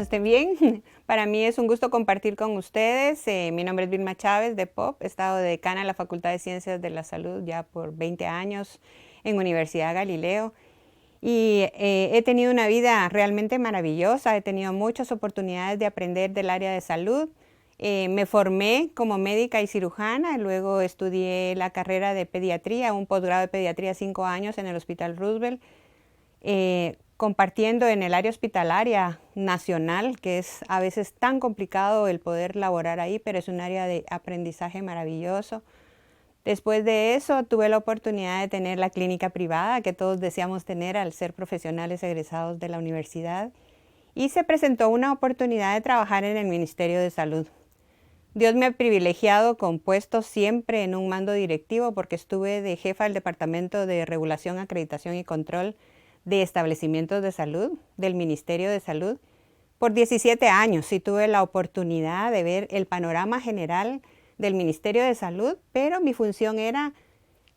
estén bien. Para mí es un gusto compartir con ustedes. Mi nombre es Vilma Chávez de POP. He estado decana en la Facultad de Ciencias de la Salud ya por 20 años en Universidad Galileo. Y he tenido una vida realmente maravillosa. He tenido muchas oportunidades de aprender del área de salud. Me formé como médica y cirujana. Luego estudié la carrera de pediatría, un posgrado de pediatría 5 años en el Hospital Roosevelt. Compartiendo en el área hospitalaria nacional, que es a veces tan complicado el poder laborar ahí, pero es un área de aprendizaje maravilloso. Después de eso tuve la oportunidad de tener la clínica privada que todos deseamos tener al ser profesionales egresados de la universidad, y se presentó una oportunidad de trabajar en el Ministerio de Salud. Dios me ha privilegiado con puestos siempre en un mando directivo, porque estuve de jefa del Departamento de Regulación, Acreditación y Control de Establecimientos de Salud del Ministerio de Salud por 17 años, y tuve la oportunidad de ver el panorama general del Ministerio de Salud, pero mi función era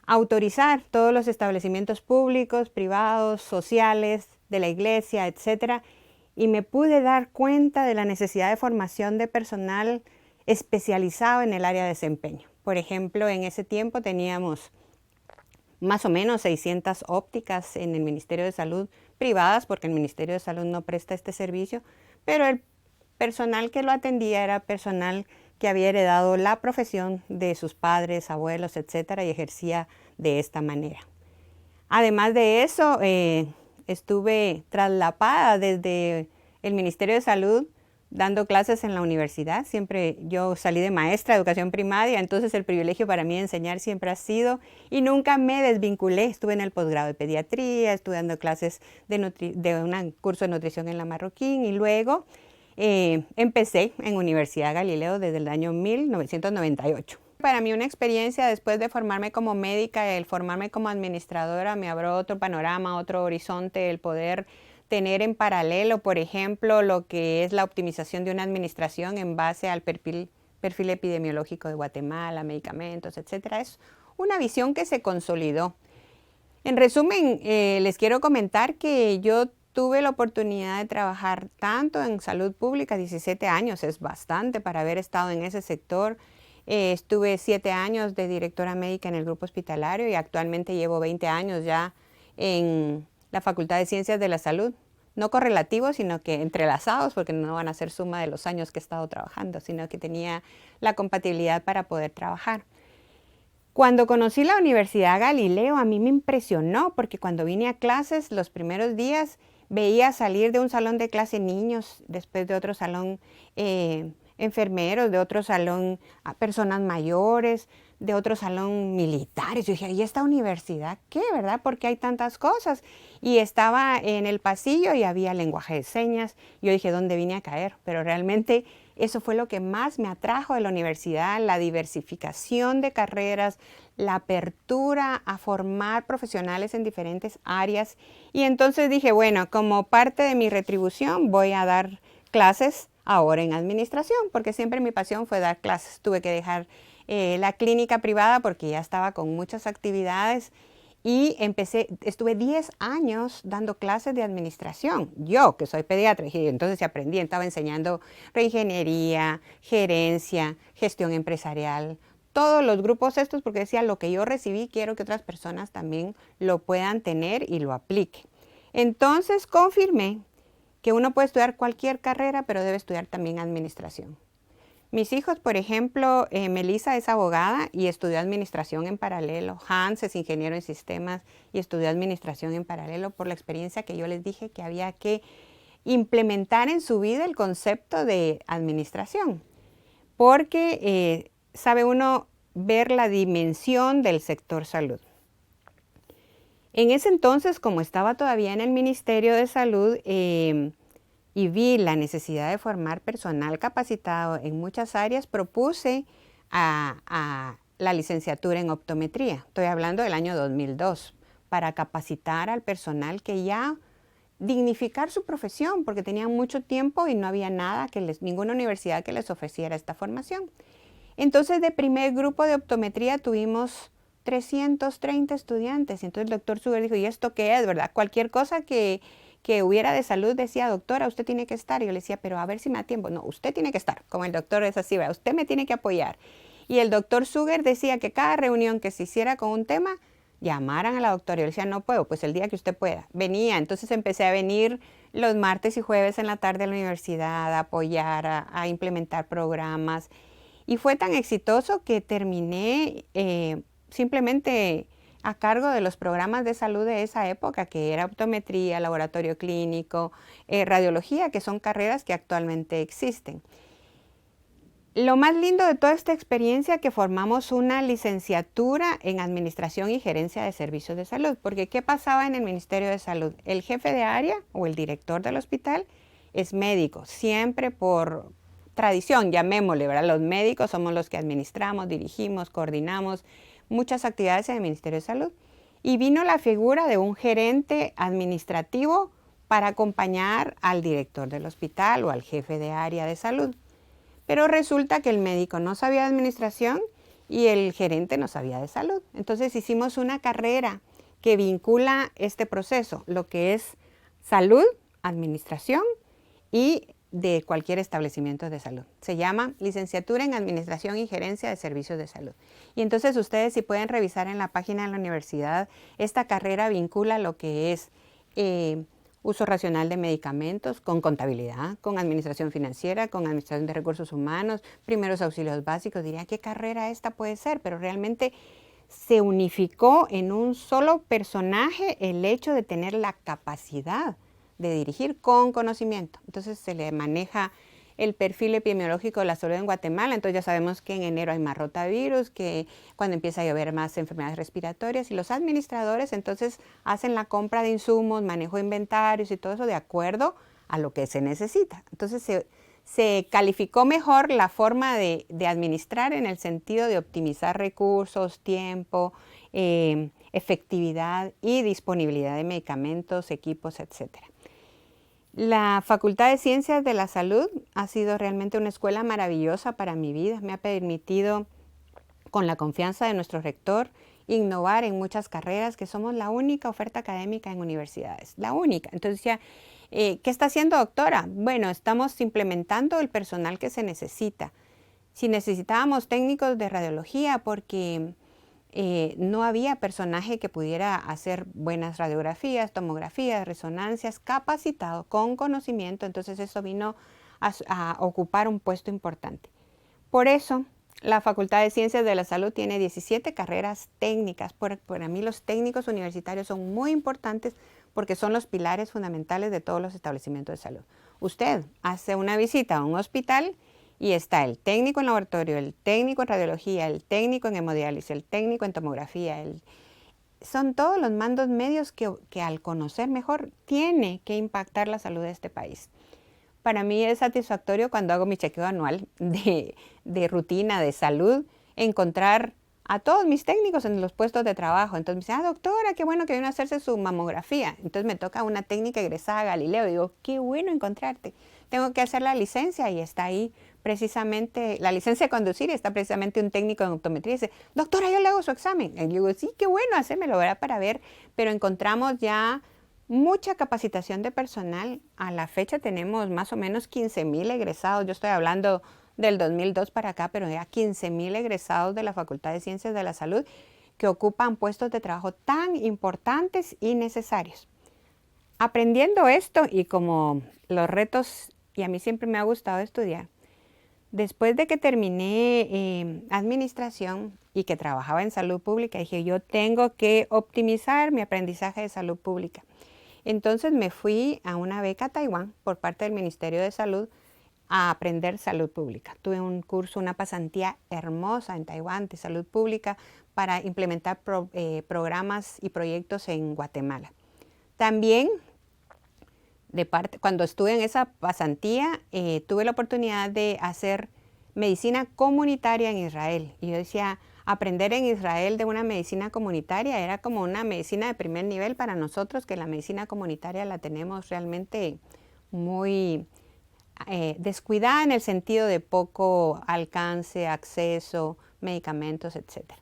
autorizar todos los establecimientos públicos, privados, sociales, de la iglesia, etcétera, y me pude dar cuenta de la necesidad de formación de personal especializado en el área de desempeño. Por ejemplo, en ese tiempo teníamos más o menos 600 ópticas en el Ministerio de Salud, privadas, porque el Ministerio de Salud no presta este servicio, pero el personal que lo atendía era personal que había heredado la profesión de sus padres, abuelos, etcétera, y ejercía de esta manera. Además de eso, estuve traslapada desde el Ministerio de Salud dando clases en la universidad. Siempre yo salí de maestra de educación primaria, entonces el privilegio para mí de enseñar siempre ha sido, y nunca me desvinculé. Estuve en el posgrado de pediatría, estuve dando clases de un curso de nutrición en la Marroquín, y luego empecé en Universidad Galileo desde el año 1998. Para mí una experiencia después de formarme como médica, el formarme como administradora me abrió otro panorama, otro horizonte, el poder tener en paralelo, por ejemplo, lo que es la optimización de una administración en base al perfil epidemiológico de Guatemala, medicamentos, etcétera. Es una visión que se consolidó. En resumen, les quiero comentar que yo tuve la oportunidad de trabajar tanto en salud pública, 17 años, es bastante para haber estado en ese sector. Estuve 7 años de directora médica en el grupo hospitalario, y actualmente llevo 20 años ya en la Facultad de Ciencias de la Salud. No correlativos, sino que entrelazados, porque no van a ser suma de los años que he estado trabajando, sino que tenía la compatibilidad para poder trabajar. Cuando conocí la Universidad Galileo, a mí me impresionó, porque cuando vine a clases los primeros días veía salir de un salón de clase niños, después de otro salón enfermeros, de otro salón personas mayores, de otro salón militares. Yo dije, ¿y esta universidad qué, verdad? ¿Por qué hay tantas cosas? Y estaba en el pasillo y había lenguaje de señas. Yo dije, ¿dónde vine a caer? Pero realmente eso fue lo que más me atrajo de la universidad, la diversificación de carreras, la apertura a formar profesionales en diferentes áreas. Y entonces dije, bueno, como parte de mi retribución voy a dar clases ahora en administración, porque siempre mi pasión fue dar clases. Tuve que dejar la clínica privada porque ya estaba con muchas actividades, y estuve 10 años dando clases de administración. Yo, que soy pediatra, y entonces aprendí, estaba enseñando reingeniería, gerencia, gestión empresarial, todos los grupos estos, porque decía, lo que yo recibí quiero que otras personas también lo puedan tener y lo apliquen. Entonces confirmé que uno puede estudiar cualquier carrera, pero debe estudiar también administración. Mis hijos, por ejemplo, Melissa es abogada y estudió administración en paralelo. Hans es ingeniero en sistemas y estudió administración en paralelo, por la experiencia que yo les dije que había que implementar en su vida el concepto de administración. Porque sabe uno ver la dimensión del sector salud. En ese entonces, como estaba todavía en el Ministerio de Salud, y vi la necesidad de formar personal capacitado en muchas áreas, propuse a la licenciatura en optometría. Estoy hablando del año 2002, para capacitar al personal que ya dignificar su profesión, porque tenían mucho tiempo y no había nada ninguna universidad que les ofreciera esta formación. Entonces, de primer grupo de optometría tuvimos 330 estudiantes. Entonces el doctor Suber dijo, ¿y esto qué es, verdad? Cualquier cosa que que hubiera de salud decía, doctora, usted tiene que estar. Y yo le decía, pero a ver si me da tiempo. No, usted tiene que estar. Como el doctor es así, ¿verdad? Usted me tiene que apoyar. Y el doctor Suger decía que cada reunión que se hiciera con un tema, llamaran a la doctora. Yo le decía, no puedo, pues el día que usted pueda. Venía, entonces empecé a venir los martes y jueves en la tarde a la universidad, a apoyar, a implementar programas. Y fue tan exitoso que terminé simplemente a cargo de los programas de salud de esa época, que era optometría, laboratorio clínico, radiología, que son carreras que actualmente existen. Lo más lindo de toda esta experiencia es que formamos una licenciatura en Administración y Gerencia de Servicios de Salud, porque ¿qué pasaba en el Ministerio de Salud? El jefe de área o el director del hospital es médico, siempre por tradición, llamémosle, ¿verdad? Los médicos somos los que administramos, dirigimos, coordinamos muchas actividades en el Ministerio de Salud. Y vino la figura de un gerente administrativo para acompañar al director del hospital o al jefe de área de salud. Pero resulta que el médico no sabía de administración y el gerente no sabía de salud. Entonces hicimos una carrera que vincula este proceso, lo que es salud, administración y de cualquier establecimiento de salud. Se llama Licenciatura en Administración y Gerencia de Servicios de Salud. Y entonces ustedes, si pueden revisar en la página de la universidad, esta carrera vincula lo que es uso racional de medicamentos, con contabilidad, con administración financiera, con administración de recursos humanos, primeros auxilios básicos. Diría, ¿qué carrera esta puede ser? Pero realmente se unificó en un solo personaje el hecho de tener la capacidad de dirigir con conocimiento. Entonces se le maneja el perfil epidemiológico de la salud en Guatemala. Entonces ya sabemos que en enero hay más rotavirus, que cuando empieza a llover más enfermedades respiratorias, y los administradores entonces hacen la compra de insumos, manejo de inventarios y todo eso de acuerdo a lo que se necesita. Entonces se calificó mejor la forma de administrar en el sentido de optimizar recursos, tiempo, efectividad y disponibilidad de medicamentos, equipos, etcétera. La Facultad de Ciencias de la Salud ha sido realmente una escuela maravillosa para mi vida. Me ha permitido, con la confianza de nuestro rector, innovar en muchas carreras, que somos la única oferta académica en universidades, la única. Entonces decía, ¿qué está haciendo, doctora? Bueno, estamos implementando el personal que se necesita. Si necesitábamos técnicos de radiología porque no había personaje que pudiera hacer buenas radiografías, tomografías, resonancias, capacitado, con conocimiento, entonces eso vino a ocupar un puesto importante. Por eso, la Facultad de Ciencias de la Salud tiene 17 carreras técnicas. Para mí los técnicos universitarios son muy importantes porque son los pilares fundamentales de todos los establecimientos de salud. Usted hace una visita a un hospital y está el técnico en laboratorio, el técnico en radiología, el técnico en hemodiálisis, el técnico en tomografía. Son todos los mandos medios que al conocer mejor tiene que impactar la salud de este país. Para mí es satisfactorio cuando hago mi chequeo anual de rutina de salud, encontrar a todos mis técnicos en los puestos de trabajo. Entonces me dice, doctora, qué bueno que vino a hacerse su mamografía. Entonces me toca una técnica egresada a Galileo. Y digo, qué bueno encontrarte. Tengo que hacer la licencia y está ahí precisamente, la licencia de conducir, y está precisamente un técnico en optometría y dice, doctora, yo le hago su examen. Y yo digo, sí, qué bueno, hacérmelo, ¿verdad? Para ver, pero encontramos ya mucha capacitación de personal. A la fecha tenemos más o menos 15,000 egresados. Yo estoy hablando del 2002 para acá, pero ya 15,000 egresados de la Facultad de Ciencias de la Salud que ocupan puestos de trabajo tan importantes y necesarios. Aprendiendo esto y como los retos, y a mí siempre me ha gustado estudiar, después de que terminé administración y que trabajaba en salud pública, dije, yo tengo que optimizar mi aprendizaje de salud pública. Entonces me fui a una beca a Taiwán por parte del Ministerio de Salud a aprender salud pública. Tuve un curso, una pasantía hermosa en Taiwán de salud pública para implementar programas y proyectos en Guatemala. También, cuando estuve en esa pasantía, tuve la oportunidad de hacer medicina comunitaria en Israel. Y yo decía, aprender en Israel de una medicina comunitaria era como una medicina de primer nivel para nosotros, que la medicina comunitaria la tenemos realmente muy descuidada en el sentido de poco alcance, acceso, medicamentos, etc.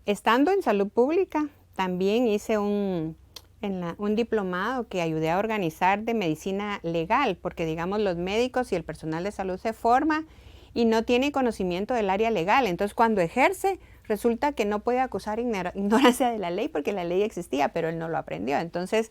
Estando en salud pública, también hice un un diplomado que ayudé a organizar de medicina legal, porque digamos los médicos y el personal de salud se forma y no tiene conocimiento del área legal. Entonces cuando ejerce resulta que no puede acusar ignorancia de la ley porque la ley existía, pero él no lo aprendió. Entonces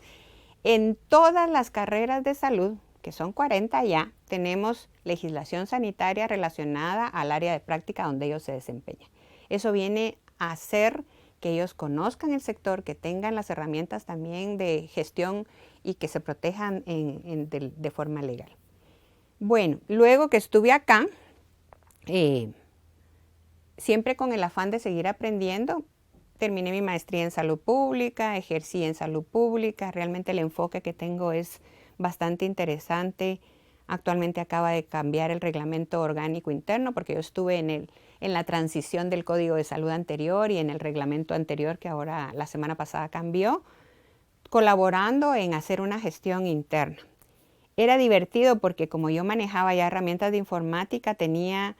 en todas las carreras de salud, que son 40 ya, tenemos legislación sanitaria relacionada al área de práctica donde ellos se desempeñan. Eso viene a hacer que ellos conozcan el sector, que tengan las herramientas también de gestión y que se protejan de forma legal. Bueno, luego que estuve acá, siempre con el afán de seguir aprendiendo, terminé mi maestría en salud pública, ejercí en salud pública, realmente el enfoque que tengo es bastante interesante. Actualmente acaba de cambiar el reglamento orgánico interno porque yo estuve en la transición del Código de Salud anterior y en el reglamento anterior que ahora la semana pasada cambió, colaborando en hacer una gestión interna. Era divertido porque como yo manejaba ya herramientas de informática, tenía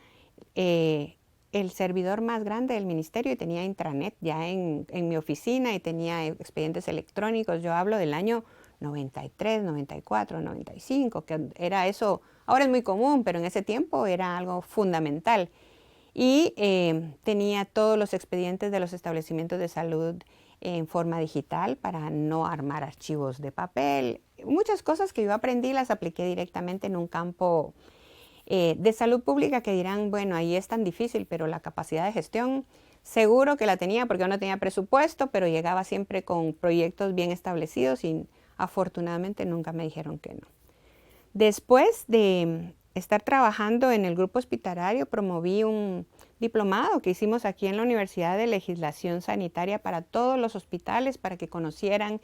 el servidor más grande del ministerio y tenía intranet ya en mi oficina y tenía expedientes electrónicos. Yo hablo del año 93, 94, 95, que era eso, ahora es muy común, pero en ese tiempo era algo fundamental. Y tenía todos los expedientes de los establecimientos de salud en forma digital para no armar archivos de papel. Muchas cosas que yo aprendí las apliqué directamente en un campo de salud pública que dirán, bueno, ahí es tan difícil, pero la capacidad de gestión seguro que la tenía porque yo no tenía presupuesto, pero llegaba siempre con proyectos bien establecidos y afortunadamente nunca me dijeron que no. Después de estar trabajando en el grupo hospitalario, promoví un diplomado que hicimos aquí en la Universidad de Legislación Sanitaria para todos los hospitales, para que conocieran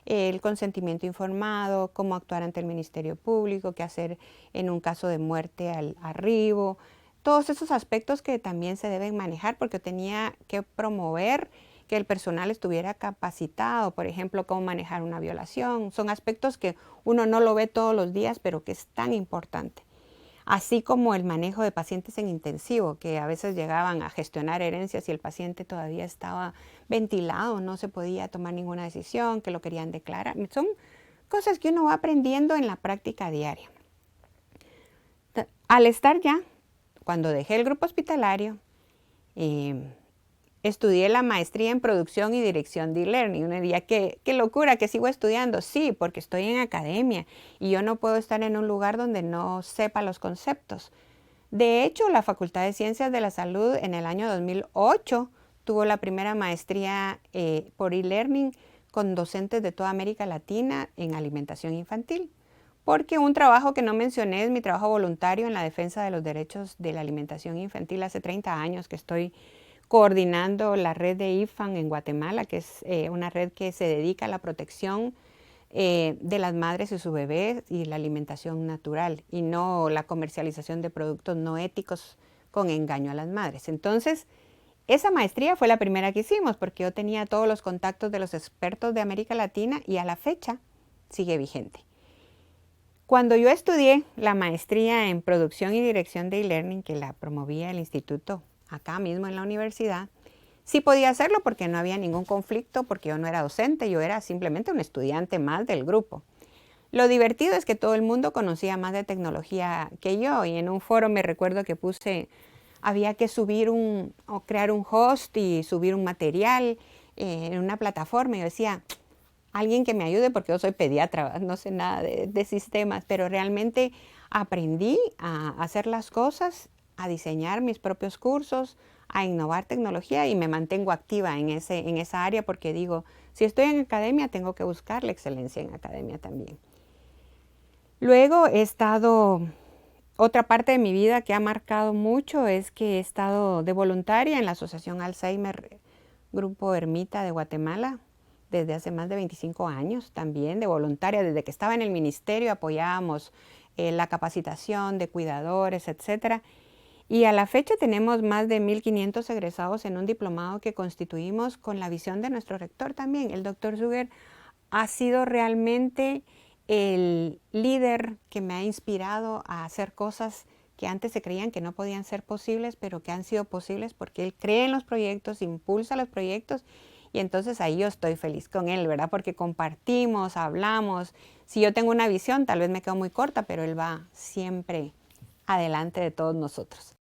el consentimiento informado, cómo actuar ante el Ministerio Público, qué hacer en un caso de muerte al arribo, todos esos aspectos que también se deben manejar porque tenía que promover que el personal estuviera capacitado, por ejemplo, cómo manejar una violación. Son aspectos que uno no lo ve todos los días, pero que es tan importante. Así como el manejo de pacientes en intensivo, que a veces llegaban a gestionar herencias y el paciente todavía estaba ventilado, no se podía tomar ninguna decisión, que lo querían declarar. Son cosas que uno va aprendiendo en la práctica diaria. Al estar ya, cuando dejé el grupo hospitalario, estudié la maestría en producción y dirección de e-learning. Uno diría, qué locura, que sigo estudiando. Sí, porque estoy en academia y yo no puedo estar en un lugar donde no sepa los conceptos. De hecho, la Facultad de Ciencias de la Salud en el año 2008 tuvo la primera maestría por e-learning con docentes de toda América Latina en alimentación infantil. Porque un trabajo que no mencioné es mi trabajo voluntario en la defensa de los derechos de la alimentación infantil. Hace 30 años que estoy coordinando la red de IFAN en Guatemala, que es una red que se dedica a la protección de las madres y su bebé y la alimentación natural y no la comercialización de productos no éticos con engaño a las madres. Entonces, esa maestría fue la primera que hicimos porque yo tenía todos los contactos de los expertos de América Latina y a la fecha sigue vigente. Cuando yo estudié la maestría en producción y dirección de e-learning, que la promovía el instituto acá mismo en la universidad, sí podía hacerlo porque no había ningún conflicto, porque yo no era docente, yo era simplemente un estudiante más del grupo. Lo divertido es que todo el mundo conocía más de tecnología que yo y en un foro me recuerdo que había que subir o crear un host y subir un material en una plataforma y yo decía, alguien que me ayude porque yo soy pediatra, no sé nada de sistemas, pero realmente aprendí a hacer las cosas, a diseñar mis propios cursos, a innovar tecnología y me mantengo activa en esa área porque digo, si estoy en academia tengo que buscar la excelencia en academia también. Luego otra parte de mi vida que ha marcado mucho es que he estado de voluntaria en la Asociación Alzheimer Grupo Ermita de Guatemala desde hace más de 25 años también de voluntaria. Desde que estaba en el ministerio apoyábamos la capacitación de cuidadores, etcétera. Y a la fecha tenemos más de 1.500 egresados en un diplomado que constituimos con la visión de nuestro rector también. El doctor Zuger ha sido realmente el líder que me ha inspirado a hacer cosas que antes se creían que no podían ser posibles, pero que han sido posibles porque él cree en los proyectos, impulsa los proyectos Y entonces ahí yo estoy feliz con él, ¿verdad? Porque compartimos, hablamos. Si yo tengo una visión, tal vez me quedo muy corta, pero él va siempre adelante de todos nosotros.